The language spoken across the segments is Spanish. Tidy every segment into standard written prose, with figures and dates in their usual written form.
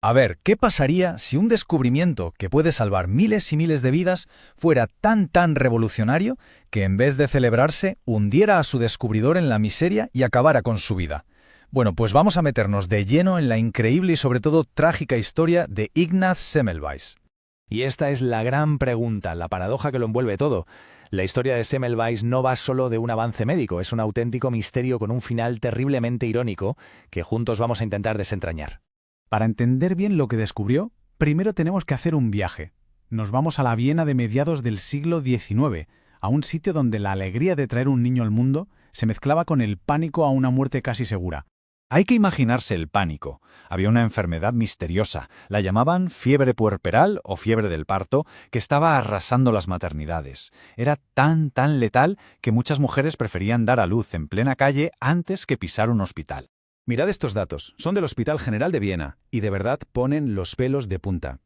A ver, ¿qué pasaría si un descubrimiento que puede salvar miles y miles de vidas fuera tan revolucionario que en vez de celebrarse, hundiera a su descubridor en la miseria y acabara con su vida? Bueno, pues vamos a meternos de lleno en la increíble y sobre todo trágica historia de Ignaz Semmelweis. Y esta es la gran pregunta, la paradoja que lo envuelve todo. La historia de Semmelweis no va solo de un avance médico, es un auténtico misterio con un final terriblemente irónico que juntos vamos a intentar desentrañar. Para entender bien lo que descubrió, primero tenemos que hacer un viaje. Nos vamos a la Viena de mediados del siglo XIX, a un sitio donde la alegría de traer un niño al mundo se mezclaba con el pánico a una muerte casi segura. Hay que imaginarse el pánico. Había una enfermedad misteriosa, la llamaban fiebre puerperal o fiebre del parto, que estaba arrasando las maternidades. Era tan letal que muchas mujeres preferían dar a luz en plena calle antes que pisar un hospital. Mirad estos datos, son del Hospital General de Viena, y de verdad ponen los pelos de punta.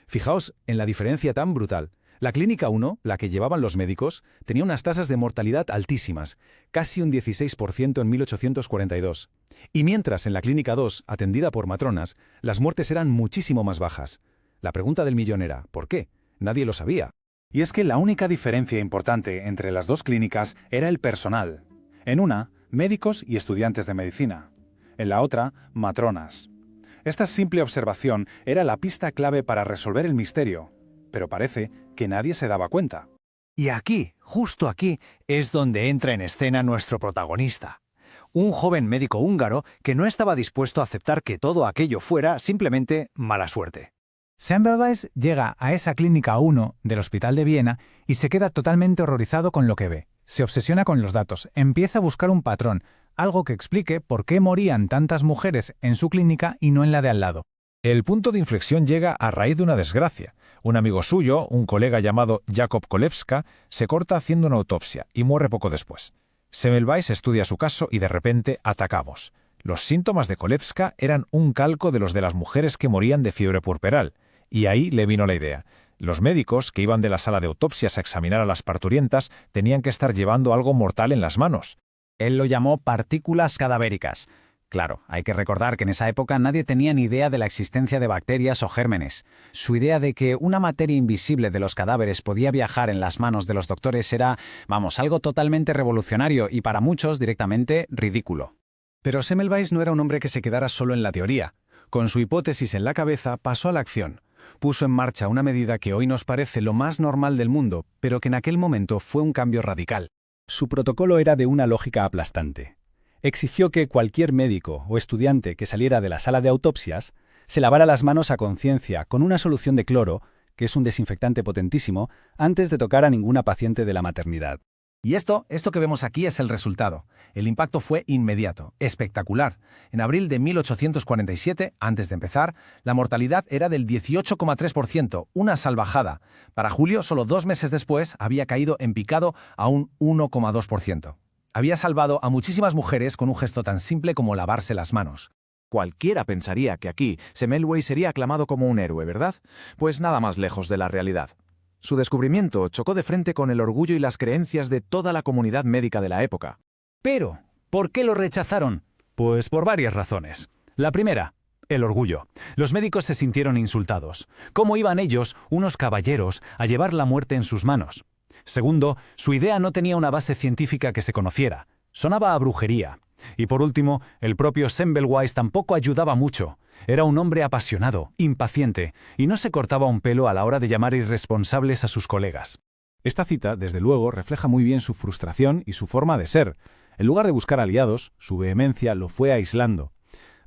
Fijaos en la diferencia tan brutal. La Clínica 1, la que llevaban los médicos, tenía unas tasas de mortalidad altísimas, casi un 16% en 1842. Y mientras en la Clínica 2, atendida por matronas, las muertes eran muchísimo más bajas. La pregunta del millón era, ¿por qué? Nadie lo sabía. Y es que la única diferencia importante entre las dos clínicas era el personal. En una, médicos y estudiantes de medicina. En la otra, matronas. Esta simple observación era la pista clave para resolver el misterio, pero parece que nadie se daba cuenta. Y aquí, justo aquí, es donde entra en escena nuestro protagonista. Un joven médico húngaro que no estaba dispuesto a aceptar que todo aquello fuera simplemente mala suerte. Semmelweis llega a esa Clínica 1 del Hospital de Viena y se queda totalmente horrorizado con lo que ve. Se obsesiona con los datos, empieza a buscar un patrón, algo que explique por qué morían tantas mujeres en su clínica y no en la de al lado. El punto de inflexión llega a raíz de una desgracia. Un amigo suyo, un colega llamado Jakob Kolewska, se corta haciendo una autopsia y muere poco después. Semmelweis estudia su caso y de repente atacamos. Los síntomas de Kolewska eran un calco de los de las mujeres que morían de fiebre puerperal. Y ahí le vino la idea. Los médicos que iban de la sala de autopsias a examinar a las parturientas tenían que estar llevando algo mortal en las manos. Él lo llamó partículas cadavéricas. Claro, hay que recordar que en esa época nadie tenía ni idea de la existencia de bacterias o gérmenes. Su idea de que una materia invisible de los cadáveres podía viajar en las manos de los doctores era, algo totalmente revolucionario y para muchos directamente ridículo. Pero Semmelweis no era un hombre que se quedara solo en la teoría. Con su hipótesis en la cabeza, pasó a la acción. Puso en marcha una medida que hoy nos parece lo más normal del mundo, pero que en aquel momento fue un cambio radical. Su protocolo era de una lógica aplastante. Exigió que cualquier médico o estudiante que saliera de la sala de autopsias se lavara las manos a conciencia con una solución de cloro, que es un desinfectante potentísimo, antes de tocar a ninguna paciente de la maternidad. Y esto que vemos aquí es el resultado. El impacto fue inmediato, espectacular. En abril de 1847, antes de empezar, la mortalidad era del 18,3%, una salvajada. Para julio, solo 2 meses después, había caído en picado a un 1,2%. Había salvado a muchísimas mujeres con un gesto tan simple como lavarse las manos. Cualquiera pensaría que aquí Semmelweis sería aclamado como un héroe, ¿verdad? Pues nada más lejos de la realidad. Su descubrimiento chocó de frente con el orgullo y las creencias de toda la comunidad médica de la época. Pero, ¿por qué lo rechazaron? Pues por varias razones. La primera, el orgullo. Los médicos se sintieron insultados. ¿Cómo iban ellos, unos caballeros, a llevar la muerte en sus manos? Segundo, su idea no tenía una base científica que se conociera. Sonaba a brujería. Y por último, el propio Semmelweis tampoco ayudaba mucho. Era un hombre apasionado, impaciente, y no se cortaba un pelo a la hora de llamar irresponsables a sus colegas. Esta cita, desde luego, refleja muy bien su frustración y su forma de ser. En lugar de buscar aliados, su vehemencia lo fue aislando.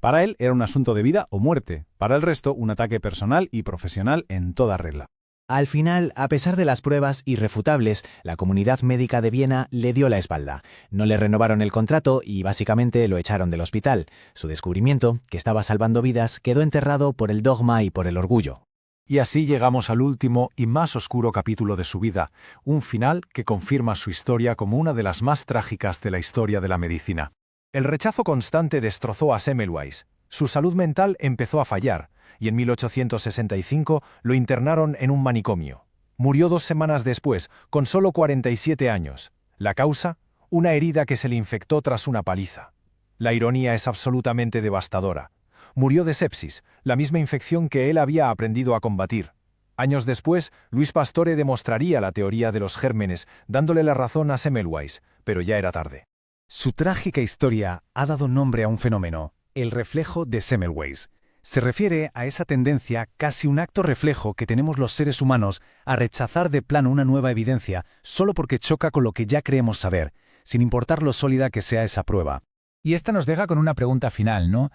Para él era un asunto de vida o muerte, para el resto un ataque personal y profesional en toda regla. Al final, a pesar de las pruebas irrefutables, la comunidad médica de Viena le dio la espalda. No le renovaron el contrato y básicamente lo echaron del hospital. Su descubrimiento, que estaba salvando vidas, quedó enterrado por el dogma y por el orgullo. Y así llegamos al último y más oscuro capítulo de su vida, un final que confirma su historia como una de las más trágicas de la historia de la medicina. El rechazo constante destrozó a Semmelweis. Su salud mental empezó a fallar, y en 1865 lo internaron en un manicomio. Murió 2 semanas después, con solo 47 años. La causa, una herida que se le infectó tras una paliza. La ironía es absolutamente devastadora. murió de sepsis, la misma infección que él había aprendido a combatir. Años después, Luis Pastore demostraría la teoría de los gérmenes, dándole la razón a Semmelweis, pero ya era tarde. Su trágica historia ha dado nombre a un fenómeno, el reflejo de Semmelweis. Se refiere a esa tendencia, casi un acto reflejo que tenemos los seres humanos a rechazar de plano una nueva evidencia solo porque choca con lo que ya creemos saber, sin importar lo sólida que sea esa prueba. Y esta nos deja con una pregunta final, ¿no?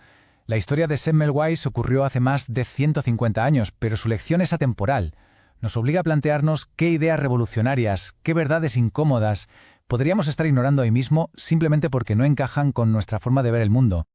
La historia de Semmelweis ocurrió hace más de 150 años, pero su lección es atemporal. Nos obliga a plantearnos qué ideas revolucionarias, qué verdades incómodas podríamos estar ignorando hoy mismo simplemente porque no encajan con nuestra forma de ver el mundo.